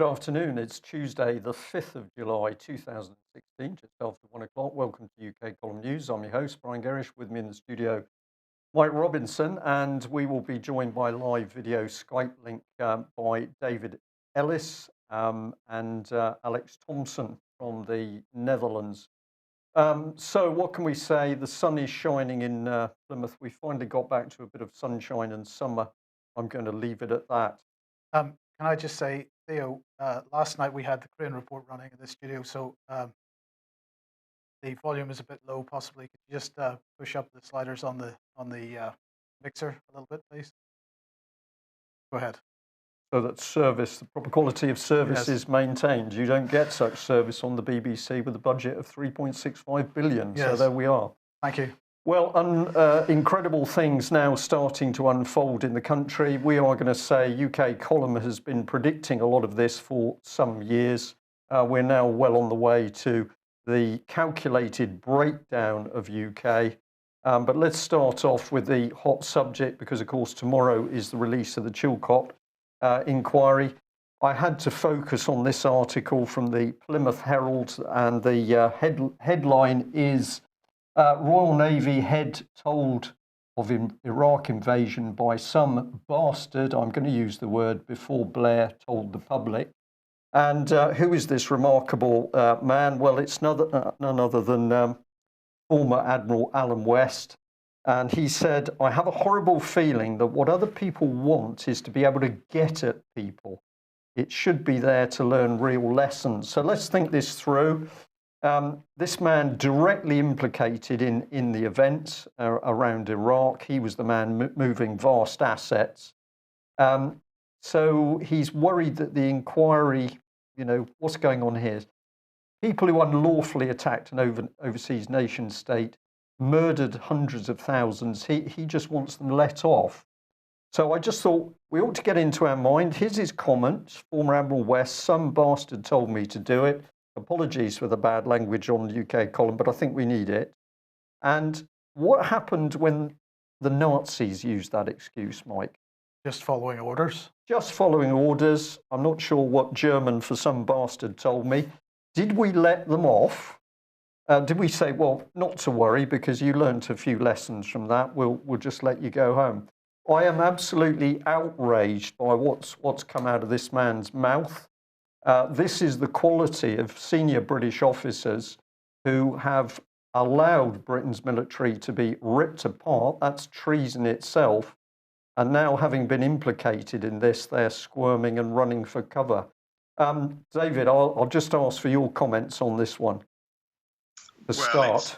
afternoon. It's Tuesday, the 5th of July, 2016, just after 1 o'clock. Welcome to UK Column News. I'm your host, Brian Gerrish. With me in the studio, Mike Robinson, and we will be joined by live video Skype link by David Ellis and Alex Thomson from the Netherlands. So what can we say? The sun is shining in Plymouth. We finally got back to a bit of sunshine and summer. I'm going to leave it at that. Can I just say, Theo, last night we had the crane report running in the studio, so the volume is a bit low. Possibly, could you just push up the sliders on the mixer a little bit, please? Go ahead. So that service, the proper quality of service is maintained. You don't get such service on the BBC with a budget of 3.65 billion. Yes. So there we are. Thank you. Well, incredible things now starting to unfold in the country. We are going to say UK Column has been predicting a lot of this for some years. We're now well on the way to the calculated breakdown of UK. But let's start off with the hot subject because, of course, tomorrow is the release of the Chilcot inquiry. I had to focus on this article from the Plymouth Herald, and the headline is Royal Navy head told of Iraq invasion by some bastard. I'm going to use the word before Blair told the public. And who is this remarkable man? Well, it's none other than former Admiral West. And he said, I have a horrible feeling that what other people want is to be able to get at people. It should be there to learn real lessons. So let's think this through. This man directly implicated in the events around Iraq. He was the man moving vast assets. So he's worried that the inquiry, what's going on here? People who unlawfully attacked an overseas nation state, murdered hundreds of thousands. He just wants them let off. So I just thought we ought to get into our mind. Here's his comment, former Admiral West, some bastard told me to do it. Apologies for the bad language on the UK Column, but I think we need it. And what happened when the Nazis used that excuse, Mike? Just following orders? Just following orders. I'm not sure what German for some bastard told me. Did we let them off? Did we say, well, not to worry because you learnt a few lessons from that. We'll just let you go home. I am absolutely outraged by what's come out of this man's mouth. This is the quality of senior British officers who have allowed Britain's military to be ripped apart. That's treason itself. And now, having been implicated in this, they're squirming and running for cover. David, I'll just ask for your comments on this one. Start.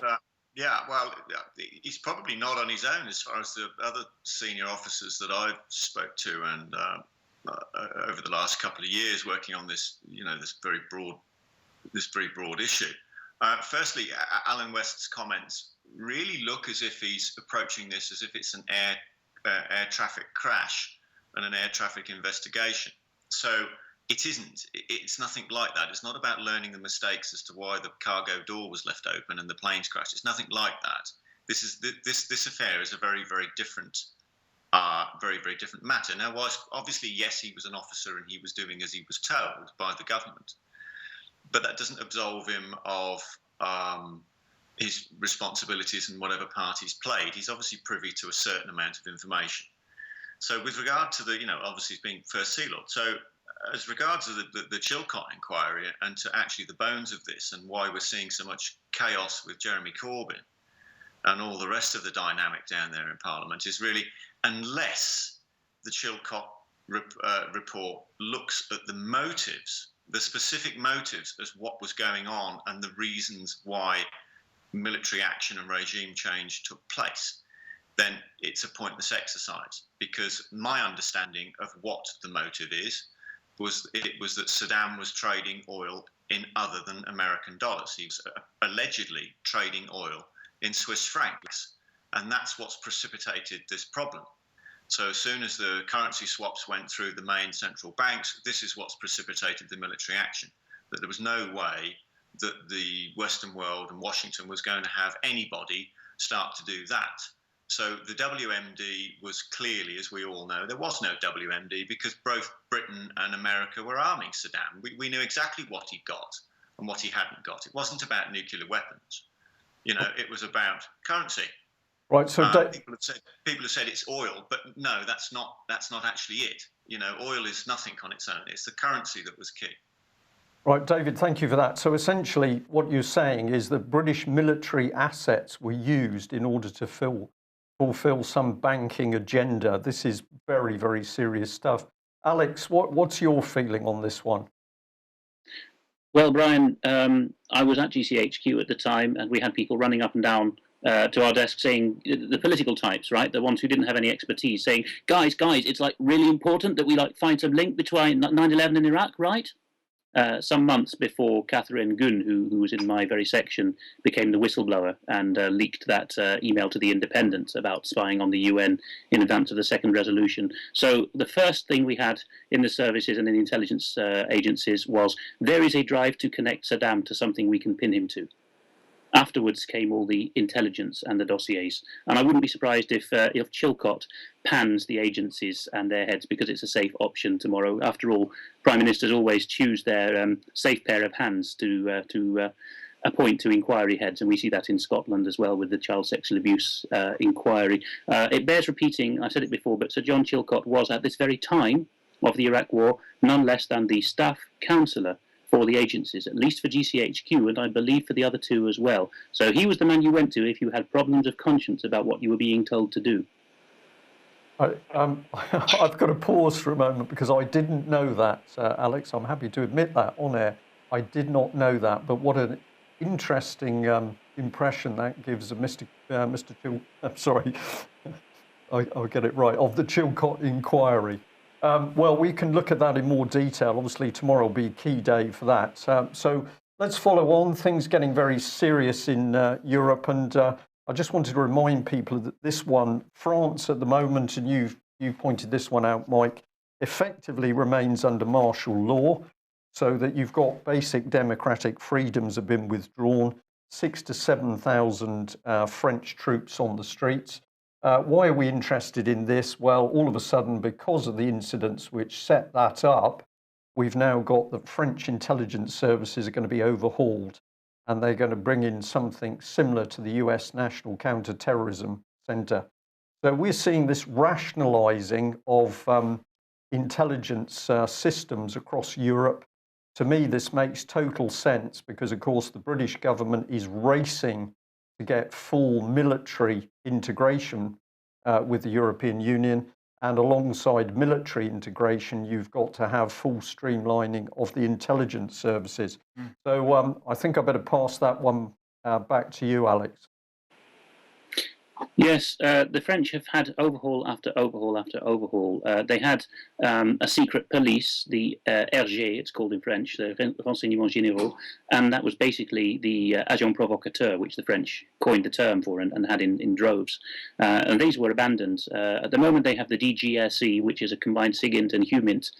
He's probably not on his own as far as the other senior officers that I've spoke to and over the last couple of years working on this, this very broad issue. Firstly, Alan West's comments really look as if he's approaching this as if it's an air traffic crash and an air traffic investigation. So it isn't. It's nothing like that. It's not about learning the mistakes as to why the cargo door was left open and the planes crashed. It's nothing like that. This affair is a very, very different matter. Now, whilst obviously, yes, he was an officer and he was doing as he was told by the government, but that doesn't absolve him of his responsibilities and whatever part he's played. He's obviously privy to a certain amount of information. So with regard to the, obviously being first sea lord. So as regards to the Chilcot inquiry and to actually the bones of this and why we're seeing so much chaos with Jeremy Corbyn and all the rest of the dynamic down there in Parliament is really, unless the Chilcot report looks at the motives, the specific motives as what was going on and the reasons why military action and regime change took place, then it's a pointless exercise. Because my understanding of what the motive was that Saddam was trading oil in other than American dollars. He was allegedly trading oil in Swiss francs. And that's what's precipitated this problem. So as soon as the currency swaps went through the main central banks, this is what's precipitated the military action. That there was no way that the Western world and Washington was going to have anybody start to do that. So the WMD was clearly, as we all know, there was no WMD because both Britain and America were arming Saddam. We knew exactly what he got and what he hadn't got. It wasn't about nuclear weapons. It was about currency. Right. So people have said it's oil, but no, that's not actually it. Oil is nothing on its own. It's the currency that was key. Right, David, thank you for that. So essentially what you're saying is that British military assets were used in order to fulfill some banking agenda. This is very, very serious stuff. Alex, what's your feeling on this one? Well, Brian, I was at GCHQ at the time, and we had people running up and down to our desk saying, the political types, right, the ones who didn't have any expertise, saying, guys, it's like really important that we find some link between 9/11 and Iraq, right? Some months before Catherine Gunn, who was in my very section, became the whistleblower and leaked that email to The Independent about spying on the UN in advance of the second resolution. So the first thing we had in the services and in the intelligence agencies was there is a drive to connect Saddam to something we can pin him to. Afterwards came all the intelligence and the dossiers. And I wouldn't be surprised if Chilcot pans the agencies and their heads because it's a safe option tomorrow. After all, prime ministers always choose their safe pair of hands to appoint to inquiry heads, and we see that in Scotland as well with the child sexual abuse inquiry. It bears repeating, I said it before, but Sir John Chilcot was at this very time of the Iraq War none less than the staff counsellor for the agencies, at least for GCHQ, and I believe for the other two as well. So he was the man you went to if you had problems of conscience about what you were being told to do. I've got to pause for a moment because I didn't know that, Alex. I'm happy to admit that on air. I did not know that, but what an interesting impression that gives of Mr. Sorry, I'll get it right, of the Chilcot inquiry. Well, we can look at that in more detail. Obviously, tomorrow will be a key day for that. So let's follow on. Things getting very serious in Europe. And I just wanted to remind people that this one, France at the moment, and you've pointed this one out, Mike, effectively remains under martial law, so that you've got basic democratic freedoms have been withdrawn, 6,000 to 7,000 French troops on the streets. Why are we interested in this? Well, all of a sudden, because of the incidents which set that up, we've now got the French intelligence services are going to be overhauled, and they're going to bring in something similar to the US National Counterterrorism Center. So we're seeing this rationalizing of intelligence systems across Europe. To me, this makes total sense because, of course, the British government is racing to get full military integration with the European Union, and alongside military integration, you've got to have full streamlining of the intelligence services. So I think I better pass that one back to you, Alex. Yes, the French have had overhaul after overhaul after overhaul. They had a secret police, the RG, it's called in French, the Renseignements Généraux, and that was basically the agent provocateur, which the French coined the term for and had in droves. And these were abandoned. At the moment, they have the DGSE, which is a combined SIGINT and HUMINT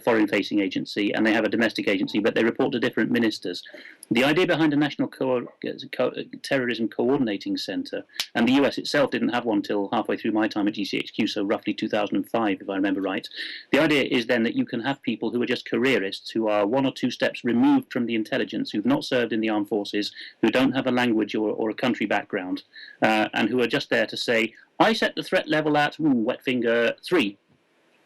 foreign-facing agency, and they have a domestic agency, but they report to different ministers. The idea behind a national terrorism coordinating center, and the US itself didn't have one till halfway through my time at GCHQ, so roughly 2005, if I remember right. The idea is then that you can have people who are just careerists, who are one or two steps removed from the intelligence, who've not served in the armed forces, who don't have a language or a country background, and who are just there to say, I set the threat level at, wet finger, 3.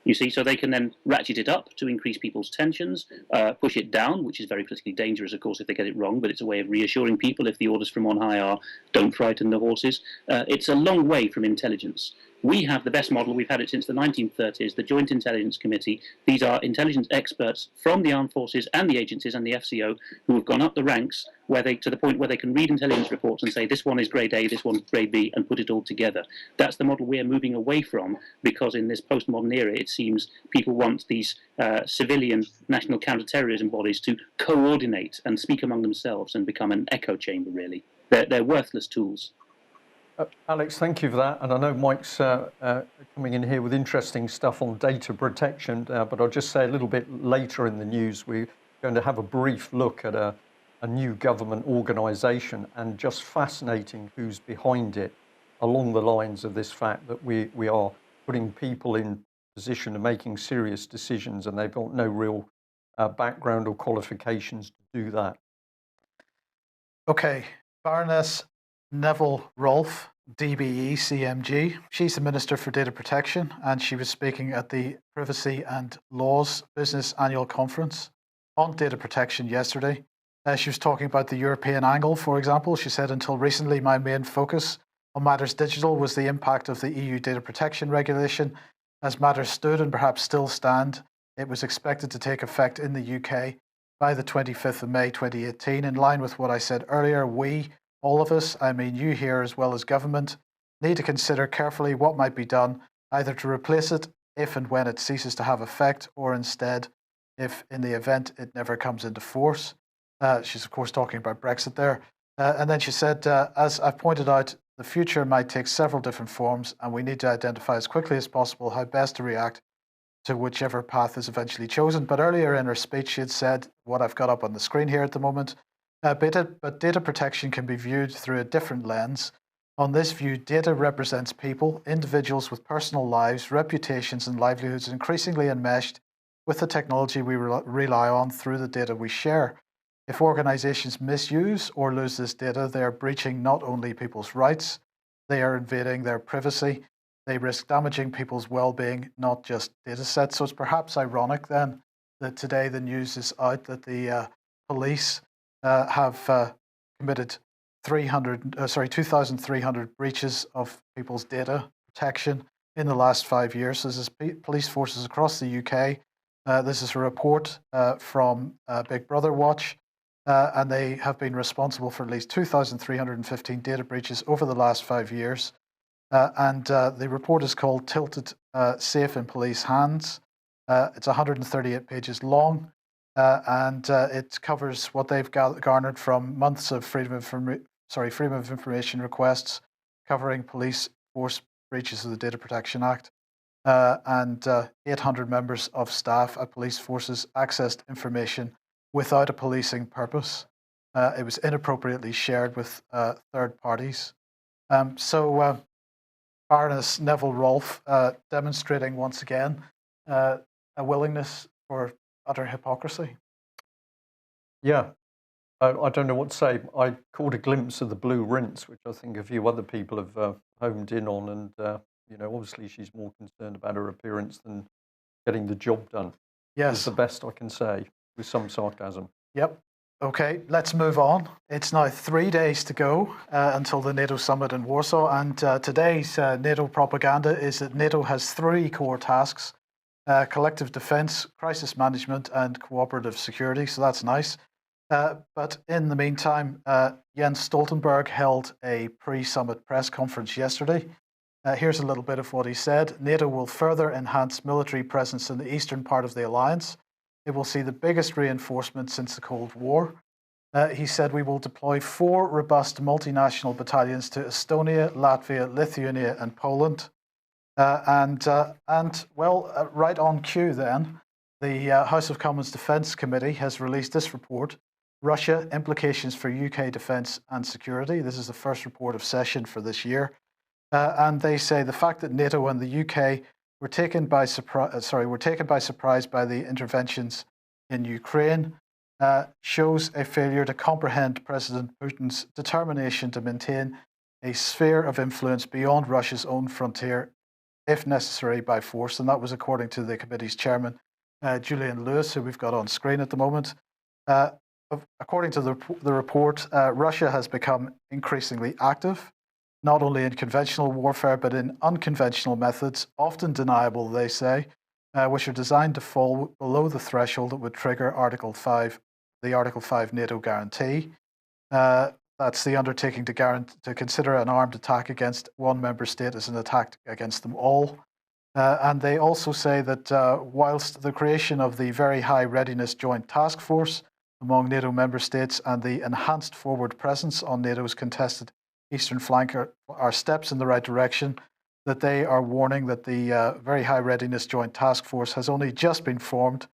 You see, so they can then ratchet it up to increase people's tensions, push it down, which is very politically dangerous, of course, if they get it wrong, but it's a way of reassuring people if the orders from on high are, don't frighten the horses. It's a long way from intelligence. We have the best model. We've had it since the 1930s, the Joint Intelligence Committee. These are intelligence experts from the armed forces and the agencies and the FCO who have gone up the ranks to the point where they can read intelligence reports and say this one is grade A, this one's grade B, and put it all together. That's the model we are moving away from, because in this postmodern era, it seems people want these civilian national counterterrorism bodies to coordinate and speak among themselves and become an echo chamber, really. They're worthless tools. Alex, thank you for that. And I know Mike's coming in here with interesting stuff on data protection, but I'll just say a little bit later in the news, we're going to have a brief look at a new government organisation, and just fascinating who's behind it. along the lines of this fact that we are putting people in position of making serious decisions, and they've got no real background or qualifications to do that. Okay, Baroness Neville Rolfe, DBE CMG. She's the Minister for Data Protection, and she was speaking at the Privacy and Laws Business Annual Conference on data protection yesterday. She was talking about the European angle, for example. She said, until recently, my main focus on matters digital was the impact of the EU data protection regulation. As matters stood and perhaps still stand, it was expected to take effect in the UK by the 25th of May 2018. In line with what I said earlier, we, all of us, I mean you here as well as government, need to consider carefully what might be done, either to replace it if and when it ceases to have effect, or instead, if in the event it never comes into force. She's of course talking about Brexit there. And then she said, as I've pointed out, the future might take several different forms, and we need to identify as quickly as possible how best to react to whichever path is eventually chosen. But earlier in her speech, she had said, what I've got up on the screen here at the moment, but data protection can be viewed through a different lens. On this view, data represents people, individuals with personal lives, reputations, and livelihoods increasingly enmeshed with the technology we rely on through the data we share. If organizations misuse or lose this data, they are breaching not only people's rights, they are invading their privacy, they risk damaging people's well-being, not just data sets. So it's perhaps ironic then that today the news is out that the police have committed 2,300 breaches of people's data protection in the last 5 years. So this is police forces across the UK. This is a report from Big Brother Watch. And they have been responsible for at least 2,315 data breaches over the last 5 years. And the report is called Tilted Safe in Police Hands. It's 138 pages long, and it covers what they've garnered from months of freedom of information requests covering police force breaches of the Data Protection Act. And 800 members of staff at police forces accessed information without a policing purpose. It was inappropriately shared with third parties. So Baroness Neville Rolfe demonstrating once again a willingness for utter hypocrisy. Yeah, I don't know what to say. I caught a glimpse of the blue rinse, which I think a few other people have homed in on, and obviously she's more concerned about her appearance than getting the job done. Yes, is the best I can say, with some sarcasm. Yep. Okay, let's move on. It's now 3 days to go until the NATO summit in Warsaw, and today's NATO propaganda is that NATO has 3 core tasks: collective defence, crisis management, and cooperative security. So that's nice. But in the meantime, Jens Stoltenberg held a pre-summit press conference yesterday. Here's a little bit of what he said. NATO will further enhance military presence in the eastern part of the alliance. It will see the biggest reinforcement since the Cold War. He said we will deploy 4 robust multinational battalions to Estonia, Latvia, Lithuania, and Poland. Right on cue then, the House of Commons Defence Committee has released this report, Russia, Implications for UK Defence and Security. This is the first report of session for this year. And they say the fact that NATO and the UK were taken by surprise by the interventions in Ukraine shows a failure to comprehend President Putin's determination to maintain a sphere of influence beyond Russia's own frontier, if necessary by force. And that was according to the committee's chairman, Julian Lewis, who we've got on screen at the moment. According to the report, Russia has become increasingly active, not only in conventional warfare, but in unconventional methods, often deniable, they say, which are designed to fall below the threshold that would trigger the Article 5 NATO guarantee. That's the undertaking to consider an armed attack against one member state as an attack against them all. And they also say that whilst the creation of the Very High Readiness Joint Task Force among NATO member states and the enhanced forward presence on NATO's contested eastern flank are steps in the right direction, that they are warning that the Very High Readiness Joint Task Force has only just been formed,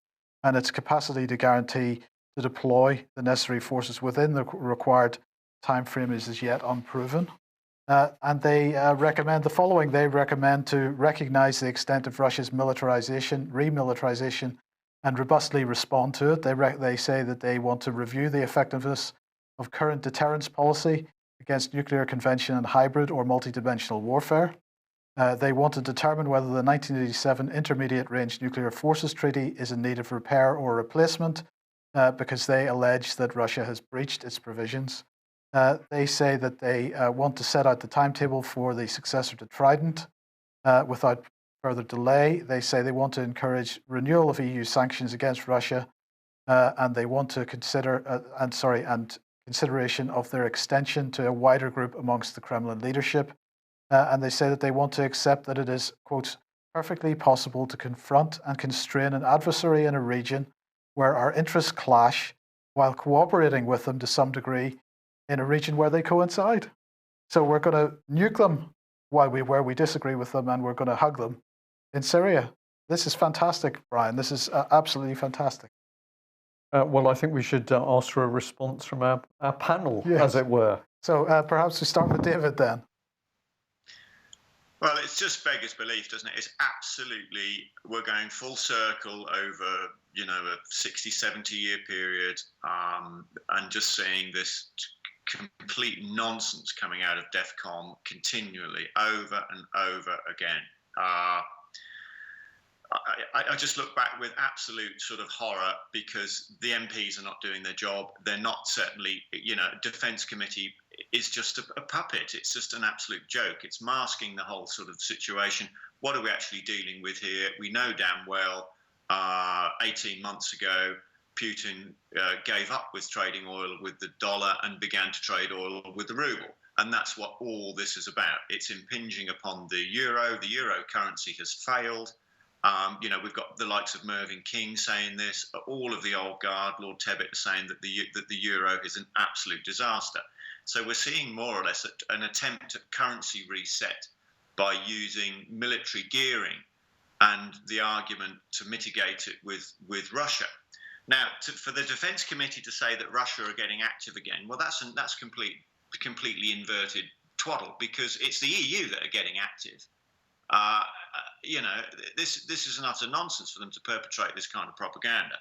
and its capacity to guarantee to deploy the necessary forces within the required time frame is as yet unproven. And they recommend the following. They recommend to recognize the extent of Russia's militarization, remilitarization, and robustly respond to it. They say that they want to review the effectiveness of current deterrence policy against nuclear convention and hybrid or multidimensional warfare. They want to determine whether the 1987 Intermediate Range Nuclear Forces Treaty is in need of repair or replacement, because they allege that Russia has breached its provisions. They say that they want to set out the timetable for the successor to Trident without further delay. They say they want to encourage renewal of EU sanctions against Russia, and they want to consider and consideration of their extension to a wider group amongst the Kremlin leadership. And they say that they want to accept that it is, quote, perfectly possible to confront and constrain an adversary in a region where our interests clash while cooperating with them to some degree in a region where they coincide. So we're going to nuke them where we disagree with them, and we're going to hug them in Syria. This is fantastic, Brian. This is absolutely fantastic. Well, I think we should ask for a response from our panel, yes, as it were. So perhaps we start with David then. Well, it's just beggars belief, doesn't it? It's absolutely, we're going full circle over, a 60, 70-year period, and just seeing this complete nonsense coming out of DEFCON continually over and over again. I just look back with absolute sort of horror, because the MPs are not doing their job. They're not certainly, Defence Committee is just a puppet. It's just an absolute joke. It's masking the whole sort of situation. What are we actually dealing with here? We know damn well 18 months ago, Putin gave up with trading oil with the dollar and began to trade oil with the ruble. And that's what all this is about. It's impinging upon the euro. The euro currency has failed. We've got the likes of Mervyn King saying this. All of the old guard, Lord Tebbit, are saying that the euro is an absolute disaster. So we're seeing more or less an attempt at currency reset by using military gearing and the argument to mitigate it with Russia. Now, for the Defence Committee to say that Russia are getting active again, well, that's completely inverted twaddle, because it's the EU that are getting active. This is an utter nonsense for them to perpetrate this kind of propaganda.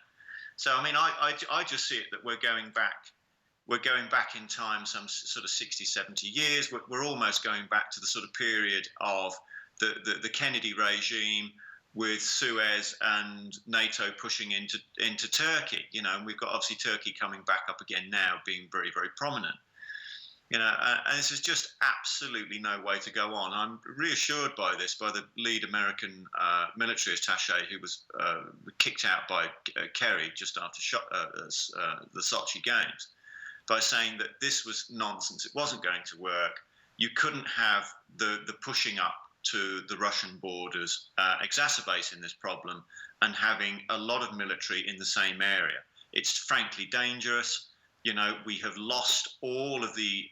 So, I mean, I just see it that we're going back in time some sort of 60, 70 years. We're almost going back to the sort of period of the Kennedy regime, with Suez and NATO pushing into Turkey. And we've got obviously Turkey coming back up again now, being very, very prominent. And this is just absolutely no way to go on. I'm reassured by this, by the lead American military attaché who was kicked out by Kerry just after the Sochi Games, by saying that this was nonsense. It wasn't going to work. You couldn't have the pushing up to the Russian borders exacerbating this problem and having a lot of military in the same area. It's frankly dangerous. We have lost all of the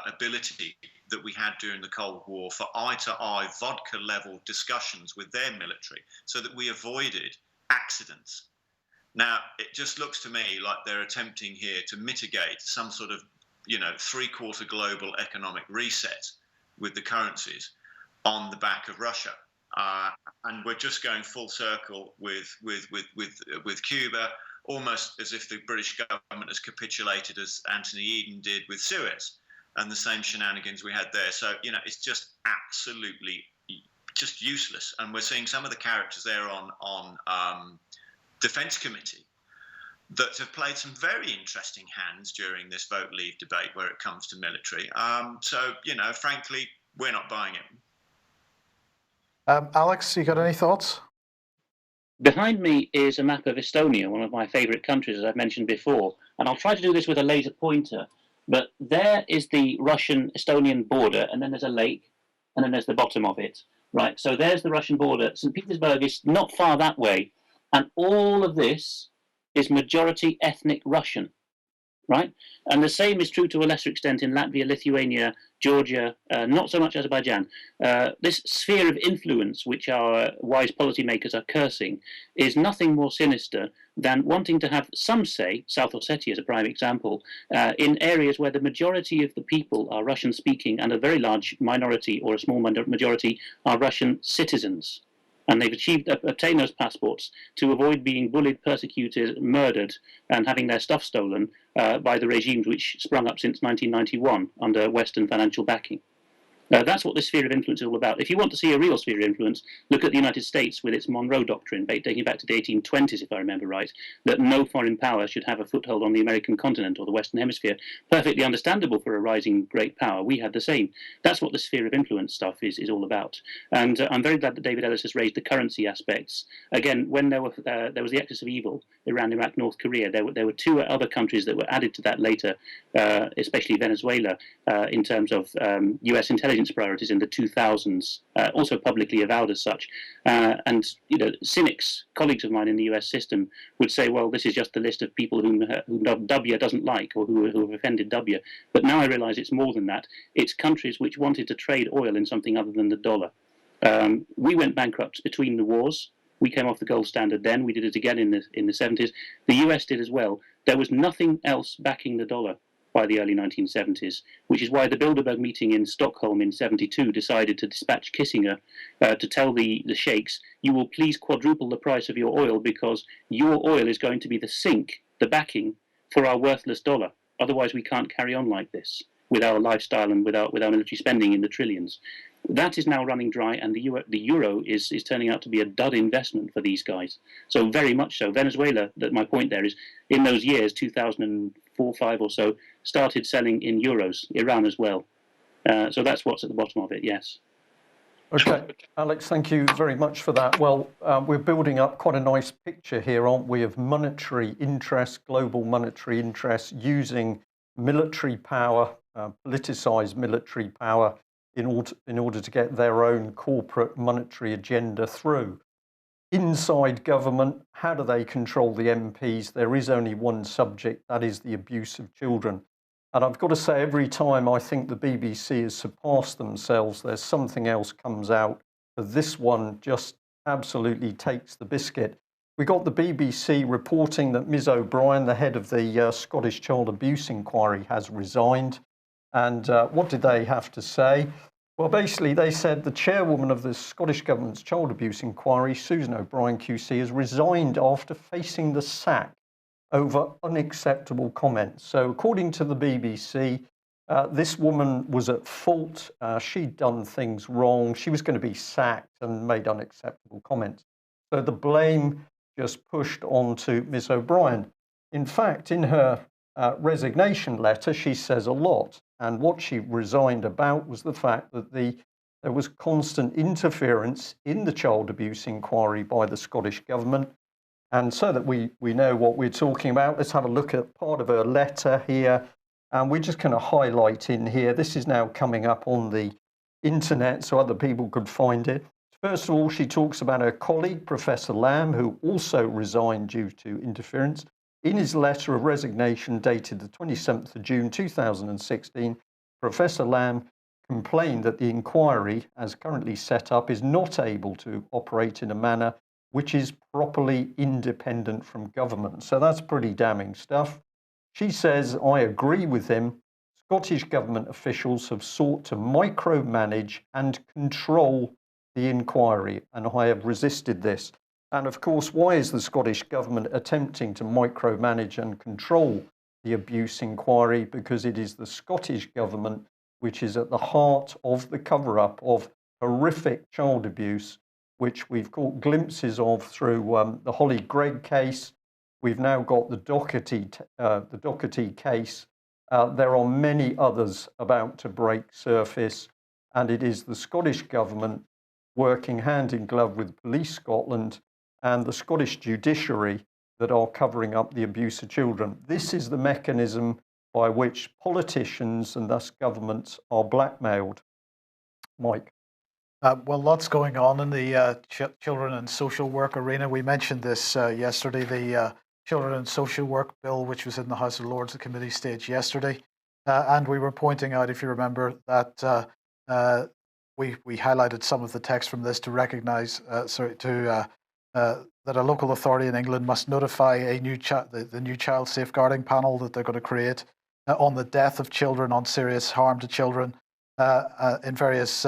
ability that we had during the Cold War for eye-to-eye, vodka-level discussions with their military, so that we avoided accidents. Now, it just looks to me like they're attempting here to mitigate some sort of, three-quarter global economic reset with the currencies on the back of Russia. And we're just going full circle with Cuba, almost as if the British government has capitulated, as Anthony Eden did with Suez, and the same shenanigans we had there. So, it's just absolutely just useless. And we're seeing some of the characters there on Defence Committee that have played some very interesting hands during this vote leave debate where it comes to military. So, frankly, we're not buying it. Alex, you got any thoughts? Behind me is a map of Estonia, one of my favourite countries, as I've mentioned before. And I'll try to do this with a laser pointer. But there is the Russian-Estonian border, and then there's a lake, and then there's the bottom of it. Right, so there's the Russian border. St. Petersburg is not far that way. And all of this is majority ethnic Russian. Right? And the same is true to a lesser extent in Latvia, Lithuania, Georgia, not so much Azerbaijan. This sphere of influence, which our wise policymakers are cursing, is nothing more sinister than wanting to have some say, South Ossetia is a prime example, in areas where the majority of the people are Russian speaking and a very large minority or a small majority are Russian citizens. And they've obtained those passports to avoid being bullied, persecuted, murdered, and having their stuff stolen by the regimes which sprung up since 1991 under Western financial backing. That's what this sphere of influence is all about. If you want to see a real sphere of influence, look at the United States with its Monroe Doctrine, dating back to the 1820s, if I remember right, that no foreign power should have a foothold on the American continent or the Western Hemisphere. Perfectly understandable for a rising great power. We had the same. That's what the sphere of influence stuff is all about. And I'm very glad that David Ellis has raised the currency aspects. Again, when there was the axis of evil, Iran, Iraq, North Korea, there were two other countries that were added to that later, especially Venezuela, in terms of US intelligence priorities in the 2000s, also publicly avowed as such. And cynics, colleagues of mine in the US system, would say, well, this is just the list of people whom W doesn't like or who have offended W. But now I realize it's more than that. It's countries which wanted to trade oil in something other than the dollar. We went bankrupt between the wars. We came off the gold standard then. We did it again in the 70s. The US did as well. There was nothing else backing the dollar by the early 1970s, which is why the Bilderberg meeting in Stockholm in 72 decided to dispatch Kissinger to tell the sheikhs, you will please quadruple the price of your oil because your oil is going to be the sink, the backing for our worthless dollar. Otherwise we can't carry on like this with our lifestyle and with our military spending in the trillions. That is now running dry, and the euro is turning out to be a dud investment for these guys. So very much so. Venezuela, my point there is, in those years, 2004, 5 or so, started selling in euros. Iran as well. So that's what's at the bottom of it, yes. Okay, Alex, thank you very much for that. Well, we're building up quite a nice picture here, aren't we, of monetary interests, global monetary interests, using military power, politicized military power, in order to get their own corporate monetary agenda through. Inside government, how do they control the MPs? There is only one subject, that is the abuse of children. And I've got to say, every time I think the BBC has surpassed themselves, there's something else comes out. But this one just absolutely takes the biscuit. We got the BBC reporting that Ms O'Brien, the head of the Scottish Child Abuse Inquiry, has resigned. And what did they have to say? Well, basically, they said the chairwoman of the Scottish Government's Child Abuse Inquiry, Susan O'Brien QC, has resigned after facing the sack over unacceptable comments. So according to the BBC, this woman was at fault. She'd done things wrong. She was going to be sacked and made unacceptable comments. So the blame just pushed onto Ms O'Brien. In fact, in her resignation letter, she says a lot. And what she resigned about was the fact that there was constant interference in the child abuse inquiry by the Scottish Government. And so that we know what we're talking about, let's have a look at part of her letter here. And we're just going to highlight in here. This is now coming up on the internet so other people could find it. First of all, she talks about her colleague, Professor Lamb, who also resigned due to interference. In his letter of resignation dated the 27th of June 2016, Professor Lamb complained that the inquiry, as currently set up, is not able to operate in a manner which is properly independent from government. So that's pretty damning stuff. She says, I agree with him. Scottish Government officials have sought to micromanage and control the inquiry, and I have resisted this. And of course, why is the Scottish Government attempting to micromanage and control the abuse inquiry? Because it is the Scottish Government which is at the heart of the cover-up of horrific child abuse, which we've caught glimpses of through the Holly Gregg case. We've now got the Doherty case. There are many others about to break surface, and it is the Scottish Government working hand in glove with Police Scotland and the Scottish judiciary that are covering up the abuse of children. This is the mechanism by which politicians and thus governments are blackmailed. Mike. Well, lots going on in the children and social work arena. We mentioned this yesterday, the Children and Social Work Bill, which was in the House of Lords, the committee stage yesterday. And we were pointing out, if you remember, that we highlighted some of the text from this to recognize, the that a local authority in England must notify a new the new child safeguarding panel that they're going to create on the death of children, on serious harm to children in various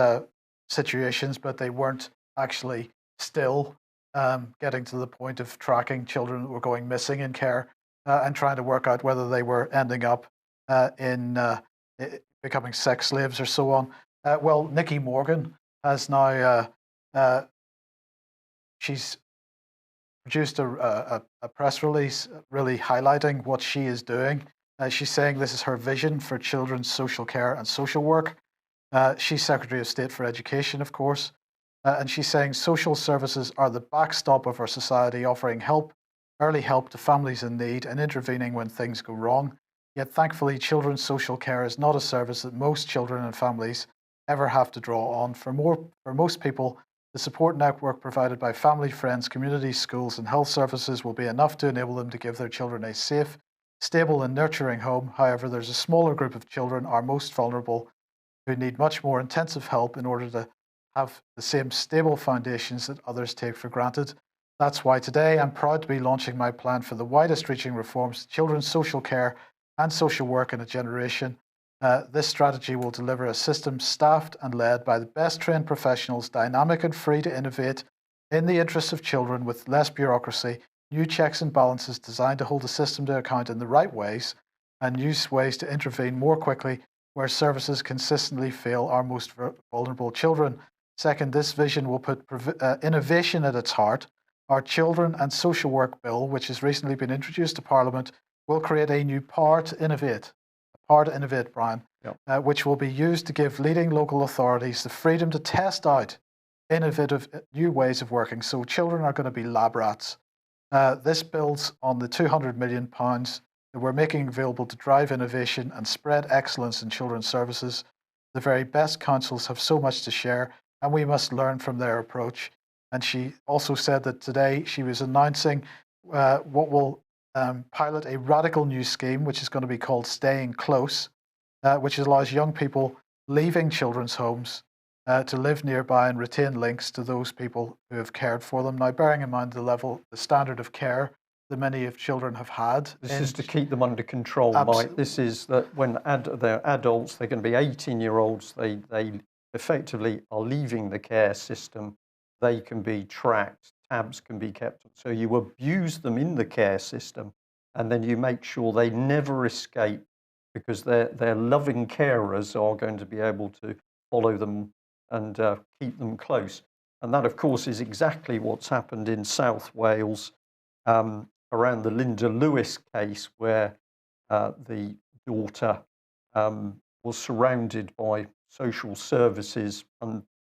situations, but they weren't actually still getting to the point of tracking children that were going missing in care and trying to work out whether they were ending up in becoming sex slaves or so on. Well, Nicky Morgan has now she's produced a press release really highlighting what she is doing. She's saying this is her vision for children's social care and social work. She's Secretary of State for Education, of course, and she's saying social services are the backstop of our society, offering help, early help to families in need and intervening when things go wrong. Yet thankfully, children's social care is not a service that most children and families ever have to draw on. For most people, the support network provided by family, friends, communities, schools, and health services will be enough to enable them to give their children a safe, stable, and nurturing home. However, there's a smaller group of children, our most vulnerable, who need much more intensive help in order to have the same stable foundations that others take for granted. That's why today I'm proud to be launching my plan for the widest reaching reforms to children's social care and social work in a generation. This strategy will deliver a system staffed and led by the best trained professionals, dynamic and free to innovate in the interests of children with less bureaucracy, new checks and balances designed to hold the system to account in the right ways, and new ways to intervene more quickly where services consistently fail our most vulnerable children. Second, this vision will put innovation at its heart. Our Children and Social Work Bill, which has recently been introduced to Parliament, will create a new power to innovate, Brian, which will be used to give leading local authorities the freedom to test out innovative new ways of working. So children are going to be lab rats. This builds on the £200 million that we're making available to drive innovation and spread excellence in children's services. The very best councils have so much to share, and we must learn from their approach. And she also said that today she was announcing what will pilot a radical new scheme, which is going to be called Staying Close, which allows young people leaving children's homes to live nearby and retain links to those people who have cared for them. Now, bearing in mind the standard of care that many of children have had. This is to keep them under control, Mike. This is that when they're adults, they're going to be 18-year-olds, they effectively are leaving the care system. They can be tracked, tabs can be kept. So you abuse them in the care system, and then you make sure they never escape, because their loving carers are going to be able to follow them and keep them close. And that, of course, is exactly what's happened in South Wales around the Linda Lewis case, where the daughter was surrounded by social services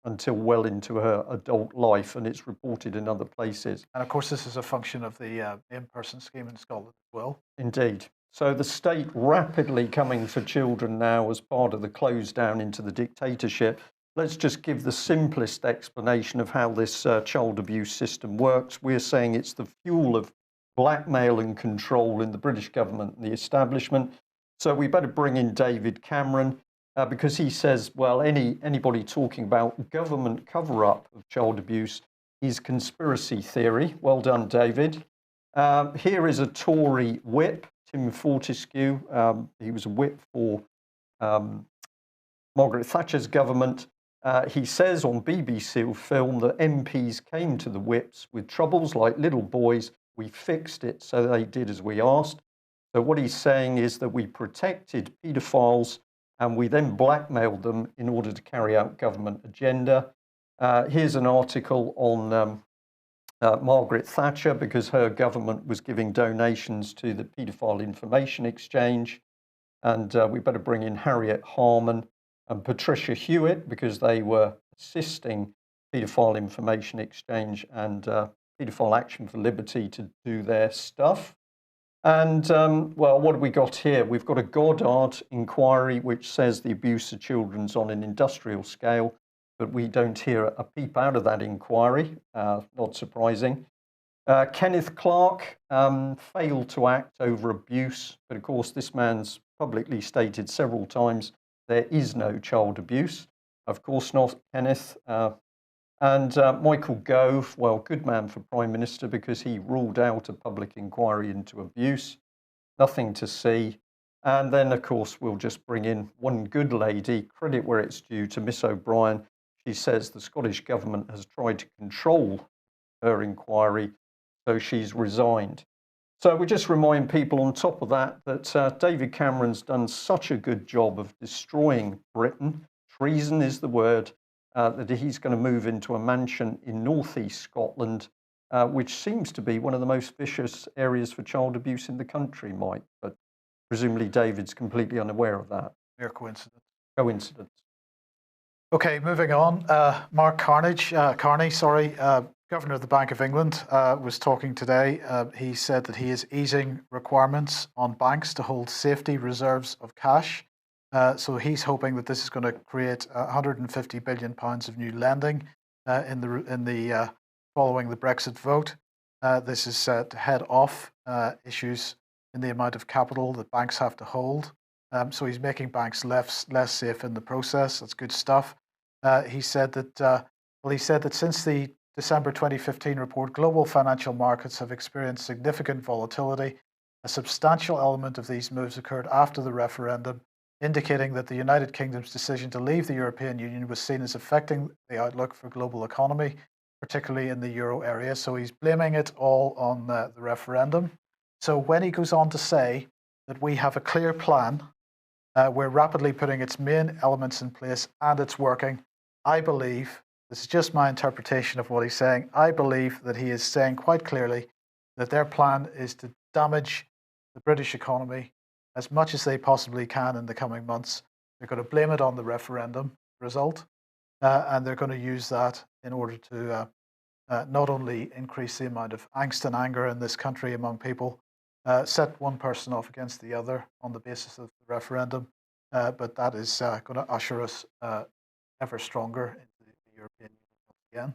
until well into her adult life, and it's reported in other places. And of course, this is a function of the in-person scheme in Scotland as well. Indeed. So the state rapidly coming for children now as part of the close down into the dictatorship. Let's just give the simplest explanation of how this child abuse system works. We're saying it's the fuel of blackmail and control in the British government and the establishment. So we better bring in David Cameron, because he says, well, anybody talking about government cover-up of child abuse is conspiracy theory. Well done, David. Here is a Tory whip, Tim Fortescue. He was a whip for Margaret Thatcher's government. He says on BBC Film that MPs came to the whips with troubles like little boys. We fixed it, so they did as we asked. So what he's saying is that we protected paedophiles and we then blackmailed them in order to carry out government agenda. Here's an article on Margaret Thatcher, because her government was giving donations to the Paedophile Information Exchange. And we better bring in Harriet Harman and Patricia Hewitt, because they were assisting Paedophile Information Exchange and Paedophile Action for Liberty to do their stuff. And, well, what have we got here? We've got a Goddard inquiry, which says the abuse of children's on an industrial scale, but we don't hear a peep out of that inquiry, not surprising. Kenneth Clarke failed to act over abuse, but of course this man's publicly stated several times there is no child abuse. Of course not, Kenneth. And Michael Gove, well, good man for Prime Minister because he ruled out a public inquiry into abuse. Nothing to see. And then, of course, we'll just bring in one good lady, credit where it's due to Miss O'Brien. She says the Scottish Government has tried to control her inquiry, so she's resigned. So we just remind people on top of that that David Cameron's done such a good job of destroying Britain. Treason is the word, that he's going to move into a mansion in northeast Scotland, which seems to be one of the most vicious areas for child abuse in the country, Mike. But presumably David's completely unaware of that. Mere coincidence. Coincidence. Okay, moving on. Mark Carney, Governor of the Bank of England, was talking today. He said that he is easing requirements on banks to hold safety reserves of cash. So he's hoping that this is going to create £150 billion of new lending in the following the Brexit vote. This is to head off issues in the amount of capital that banks have to hold. So he's making banks less safe in the process. That's good stuff. He said that since the December 2015 report, global financial markets have experienced significant volatility. A substantial element of these moves occurred after the referendum, indicating that the United Kingdom's decision to leave the European Union was seen as affecting the outlook for global economy, particularly in the euro area. So he's blaming it all on the referendum. So when he goes on to say that we have a clear plan, we're rapidly putting its main elements in place and it's working, I believe, this is just my interpretation of what he's saying, I believe that he is saying quite clearly that their plan is to damage the British economy as much as they possibly can in the coming months. They're going to blame it on the referendum result, and they're going to use that in order to not only increase the amount of angst and anger in this country among people, set one person off against the other on the basis of the referendum, but that is going to usher us ever stronger into the European Union again.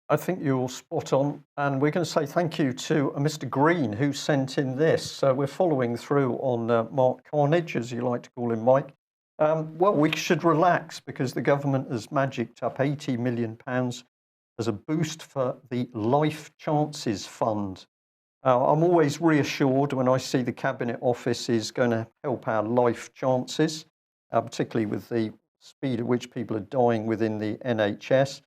I think you're spot on, and we're going to say thank you to Mr. Green who sent in this. So we're following through on Mark Carnage, as you like to call him, Mike. Well, we should relax because the government has magicked up £80 million as a boost for the Life Chances Fund. I'm always reassured when I see the Cabinet Office is going to help our life chances, particularly with the speed at which people are dying within the NHS.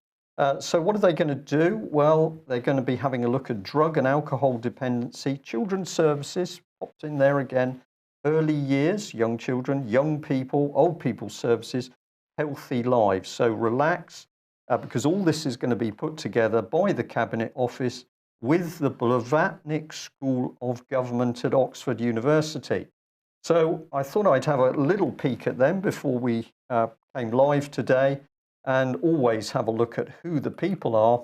So what are they going to do? Well, they're going to be having a look at drug and alcohol dependency, children's services, popped in there again, early years, young children, young people, old people services, healthy lives. So relax, because all this is going to be put together by the Cabinet Office with the Blavatnik School of Government at Oxford University. So I thought I'd have a little peek at them before we came live today, and always have a look at who the people are.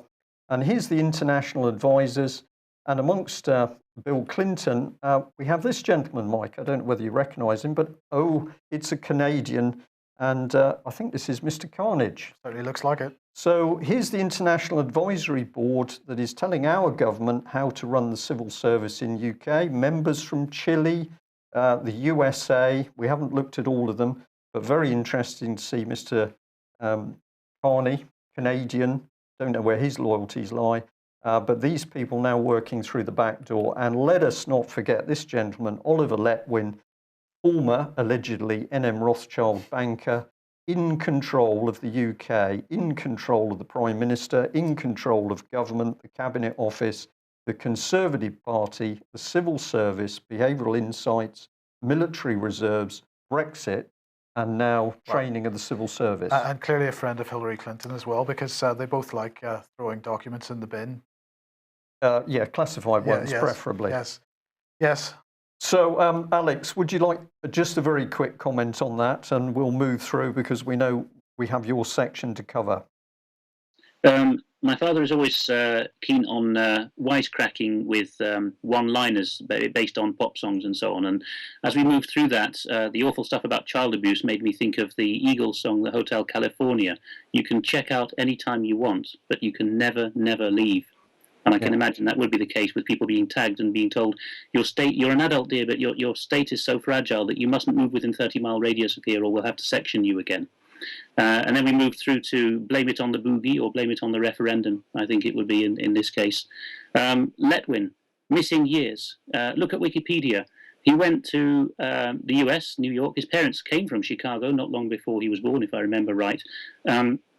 And here's the international advisors. And amongst Bill Clinton, we have this gentleman, Mike. I don't know whether you recognise him, but it's a Canadian. And I think this is Mr. Carnage. Certainly looks like it. So here's the International Advisory Board that is telling our government how to run the civil service in UK. Members from Chile, the USA. We haven't looked at all of them, but very interesting to see Mr. Carney, Canadian, don't know where his loyalties lie, but these people now working through the back door. And let us not forget this gentleman, Oliver Letwin, former, allegedly, NM Rothschild banker, in control of the UK, in control of the Prime Minister, in control of government, the Cabinet Office, the Conservative Party, the civil service, behavioural insights, military reserves, Brexit, and now training of the civil service. And clearly a friend of Hillary Clinton as well, because they both like throwing documents in the bin. Yeah, classified ones, yes, preferably. Yes. So, Alex, would you like just a very quick comment on that, and we'll move through because we know we have your section to cover. My father is always keen on wisecracking with one-liners based on pop songs and so on. And as we moved through that, the awful stuff about child abuse made me think of the Eagles song, The Hotel California. You can check out anytime you want, but you can never, never leave. And I can imagine that would be the case with people being tagged and being told, you're an adult, dear, but your state is so fragile that you mustn't move within 30-mile radius of here or we'll have to section you again. And then we moved through to blame it on the boogie or blame it on the referendum, I think it would be in this case. Letwin, missing years. Look at Wikipedia. He went to the US, New York. His parents came from Chicago not long before he was born, if I remember right.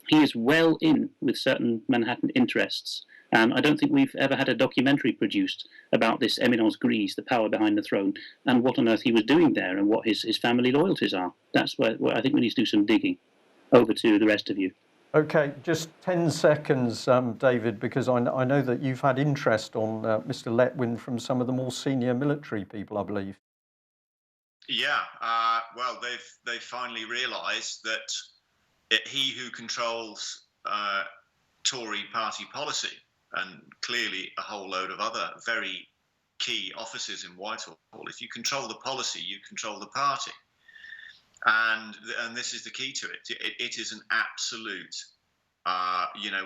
He is well in with certain Manhattan interests. I don't think we've ever had a documentary produced about this eminence grise, the power behind the throne, and what on earth he was doing there and what his family loyalties are. That's where I think we need to do some digging. Over to the rest of you. Okay, just 10 seconds, David, because I know that you've had interest on Mr. Letwin from some of the more senior military people, I believe. Yeah, well, they've finally realised that he who controls Tory party policy, and clearly a whole load of other very key offices in Whitehall, if you control the policy, you control the party. And this is the key to it. It is an absolute,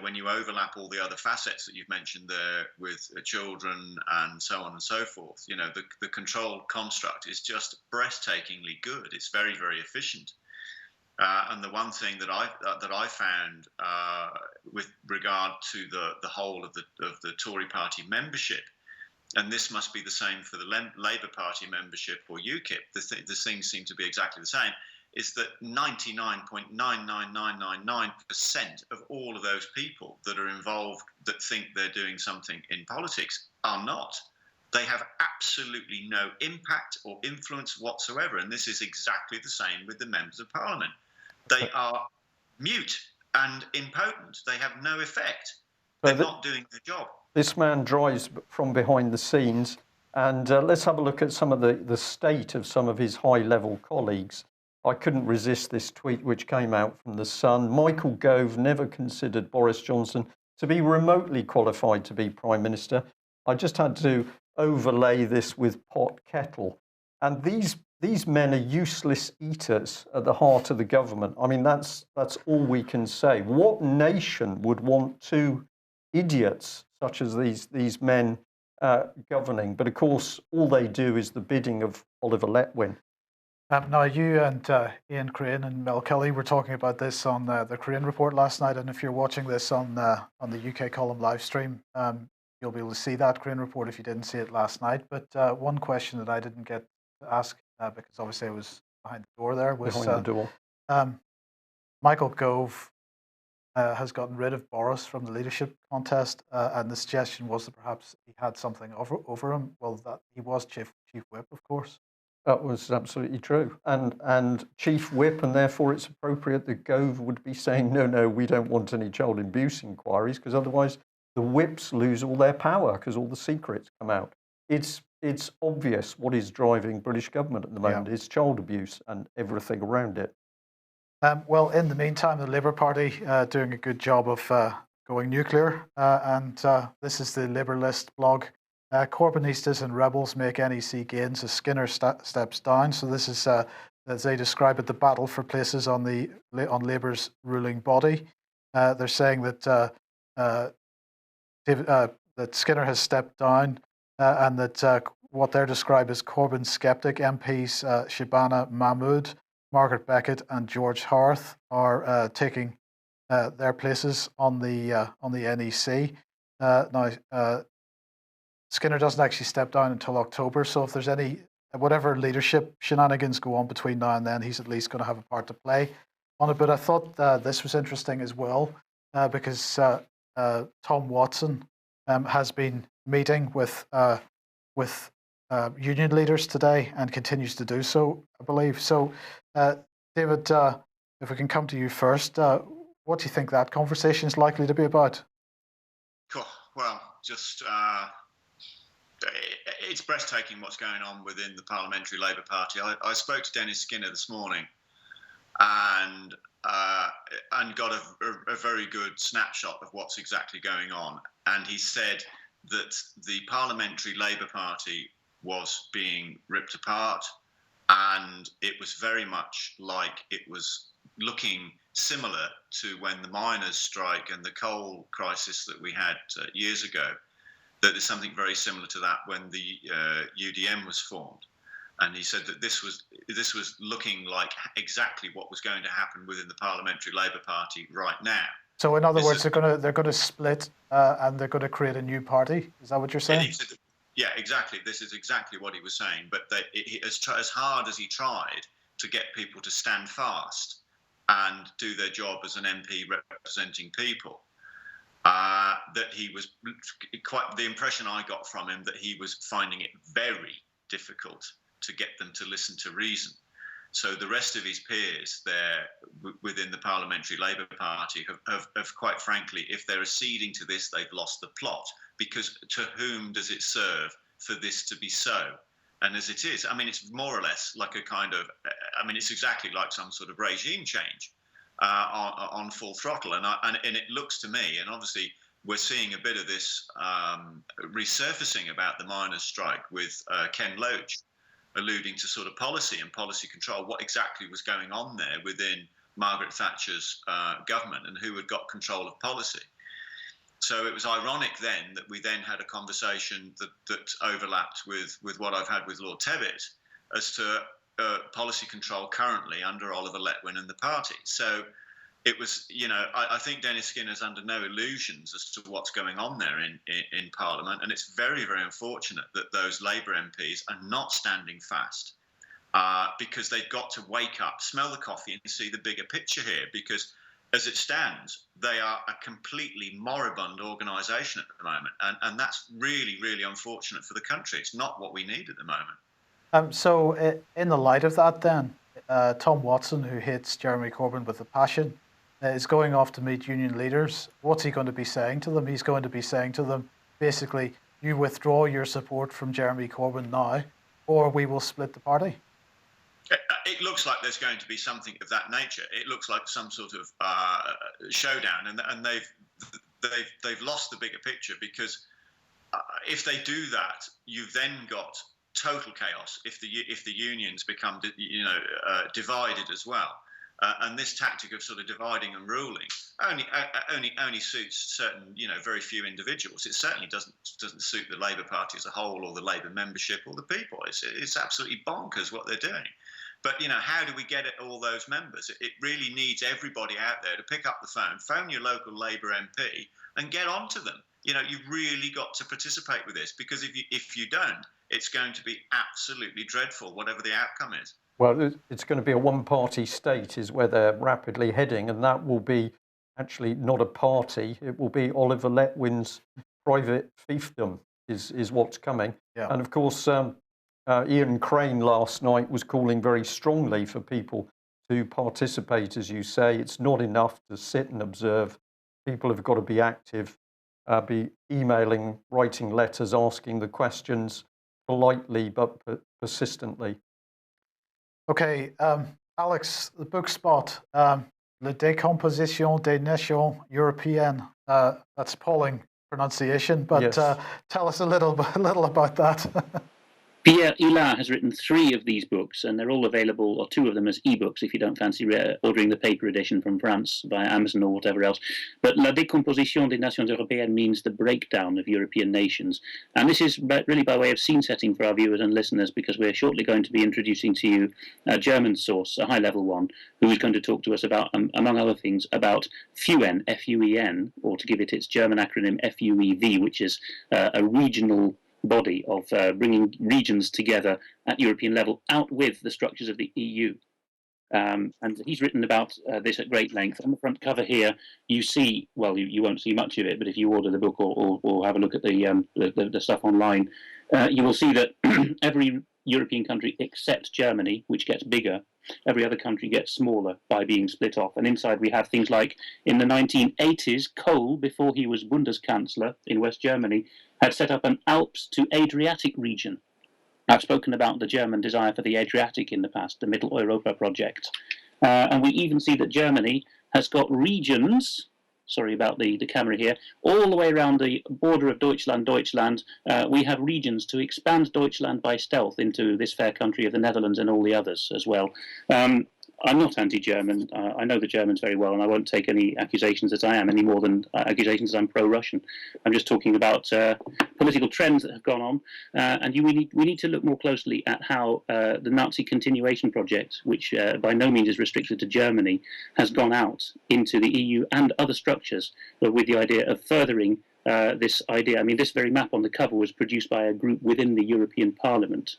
when you overlap all the other facets that you've mentioned there with children and so on and so forth, the control construct is just breathtakingly good. It's very, very efficient. And the one thing that I found with regard to the whole of the Tory party membership, and this must be the same for the Labour Party membership or UKIP, the things seem to be exactly the same, is that 99.99999% of all of those people that are involved that think they're doing something in politics are not. They have absolutely no impact or influence whatsoever. And this is exactly the same with the members of Parliament. They are mute and impotent. They have no effect. They're not doing their job. This man drives from behind the scenes, and let's have a look at some of the state of some of his high-level colleagues. I couldn't resist this tweet which came out from The Sun. Michael Gove never considered Boris Johnson to be remotely qualified to be Prime Minister. I just had to overlay this with pot kettle. And these men are useless eaters at the heart of the government. I mean, that's all we can say. What nation would want two idiots such as these men governing? But of course, all they do is the bidding of Oliver Letwin. Now, you and Ian Crane and Mel Kelly were talking about this on the Crane Report last night, and if you're watching this on the UK column live stream, you'll be able to see that Crane Report if you didn't see it last night. But one question that I didn't get to ask, because obviously I was behind the door there, was behind the door. Michael Gove has gotten rid of Boris from the leadership contest, and the suggestion was that perhaps he had something over him. Well, that he was chief whip, of course. That was absolutely true. And chief whip, and therefore it's appropriate that Gove would be saying, no, we don't want any child abuse inquiries, because otherwise the whips lose all their power because all the secrets come out. It's obvious what is driving British government at the moment. It's child abuse and everything around it. Well, in the meantime, the Labour Party doing a good job of going nuclear. And this is the Labour List blog. Corbynistas and rebels make NEC gains as Skinner steps down. So this is, as they describe it, the battle for places on Labour's ruling body. They're saying that that Skinner has stepped down, and that what they're described as Corbyn skeptic MPs Shabana Mahmood, Margaret Beckett, and George Harth are taking their places on the NEC. Now, Skinner doesn't actually step down until October, so if there's whatever leadership shenanigans go on between now and then, he's at least going to have a part to play on it. But I thought this was interesting as well, because Tom Watson has been meeting with union leaders today and continues to do so, I believe. So, David, if we can come to you first, what do you think that conversation is likely to be about? Cool. Well, just it's breathtaking what's going on within the Parliamentary Labour Party. I spoke to Dennis Skinner this morning, and got a very good snapshot of what's exactly going on. And he said that the Parliamentary Labour Party was being ripped apart, and it was very much like it was looking similar to when the miners' strike and the coal crisis that we had years ago. That there's something very similar to that when the UDM was formed. And he said that this was looking like exactly what was going to happen within the Parliamentary Labour Party right now. So in other words, they're going to split and they're going to create a new party. Is that what you're saying? Yeah, exactly. This is exactly what he was saying. But as hard as he tried to get people to stand fast and do their job as an MP representing people, that he was quite. The impression I got from him that he was finding it very difficult to get them to listen to reason. So the rest of his peers there within the Parliamentary Labour Party have quite frankly, if they're acceding to this, they've lost the plot, because to whom does it serve for this to be so? And as it is, I mean, it's more or less like a kind of, I mean, it's exactly like some sort of regime change on full throttle. And it looks to me, and obviously we're seeing a bit of this resurfacing about the miners' strike with Ken Loach alluding to sort of policy and policy control, what exactly was going on there within Margaret Thatcher's government and who had got control of policy. So it was ironic then that we then had a conversation that overlapped with what I've had with Lord Tebbit as to policy control currently under Oliver Letwin and the party. So it was, you know, I think Dennis Skinner's under no illusions as to what's going on there in Parliament, and it's very, very unfortunate that those Labour MPs are not standing fast because they've got to wake up, smell the coffee and see the bigger picture here, because as it stands, they are a completely moribund organisation at the moment, and that's really, really unfortunate for the country. It's not what we need at the moment. So in the light of that then, Tom Watson, who hates Jeremy Corbyn with a passion, is going off to meet union leaders. What's he going to be saying to them? He's going to be saying to them, basically, you withdraw your support from Jeremy Corbyn now, or we will split the party. It looks like there's going to be something of that nature. It looks like some sort of showdown, and they've lost the bigger picture, because if they do that, you've then got total chaos if the unions become divided as well. And this tactic of sort of dividing and ruling only suits certain, very few individuals. It certainly doesn't suit the Labour Party as a whole, or the Labour membership, or the people. It's absolutely bonkers what they're doing. But how do we get all those members? It really needs everybody out there to pick up the phone your local Labour MP, and get on to them. You've really got to participate with this, because if you don't, it's going to be absolutely dreadful, whatever the outcome is. Well, it's going to be a one-party state is where they're rapidly heading, and that will be actually not a party. It will be Oliver Letwin's private fiefdom is what's coming. Yeah. And of course, Ian Crane last night was calling very strongly for people to participate, as you say. It's not enough to sit and observe. People have got to be active, be emailing, writing letters, asking the questions politely but persistently. Okay, Alex, the book spot, La Décomposition des Nations Européennes. That's appalling pronunciation, but yes. Tell us a little about that. Pierre Hulin has written 3 of these books, and they're all available, or 2 of them as ebooks if you don't fancy ordering the paper edition from France via Amazon or whatever else. But La Décomposition des Nations Européennes means the breakdown of European nations. And this is really by way of scene setting for our viewers and listeners, because we're shortly going to be introducing to you a German source, a high-level one, who is going to talk to us about, among other things, about FUEN, F-U-E-N, or to give it its German acronym FUEV, which is a regional body of bringing regions together at European level, out with the structures of the EU. And he's written about this at great length. On the front cover here, you see, well, you won't see much of it, but if you order the book or have a look at the stuff online, you will see that every European country except Germany, which gets bigger, every other country gets smaller by being split off. And inside we have things like, in the 1980s, Kohl, before he was Bundeskanzler in West Germany, had set up an Alps to Adriatic region. I've spoken about the German desire for the Adriatic in the past, the Middle Europa project. And we even see that Germany has got regions, sorry about the camera here, all the way around the border of Deutschland. We have regions to expand Deutschland by stealth into this fair country of the Netherlands and all the others as well. I'm not anti-German. I know the Germans very well, and I won't take any accusations that I am any more than accusations that I'm pro-Russian. I'm just talking about political trends that have gone on, and we need to look more closely at how the Nazi continuation project, which by no means is restricted to Germany, has gone out into the EU and other structures with the idea of furthering this idea. I mean, this very map on the cover was produced by a group within the European Parliament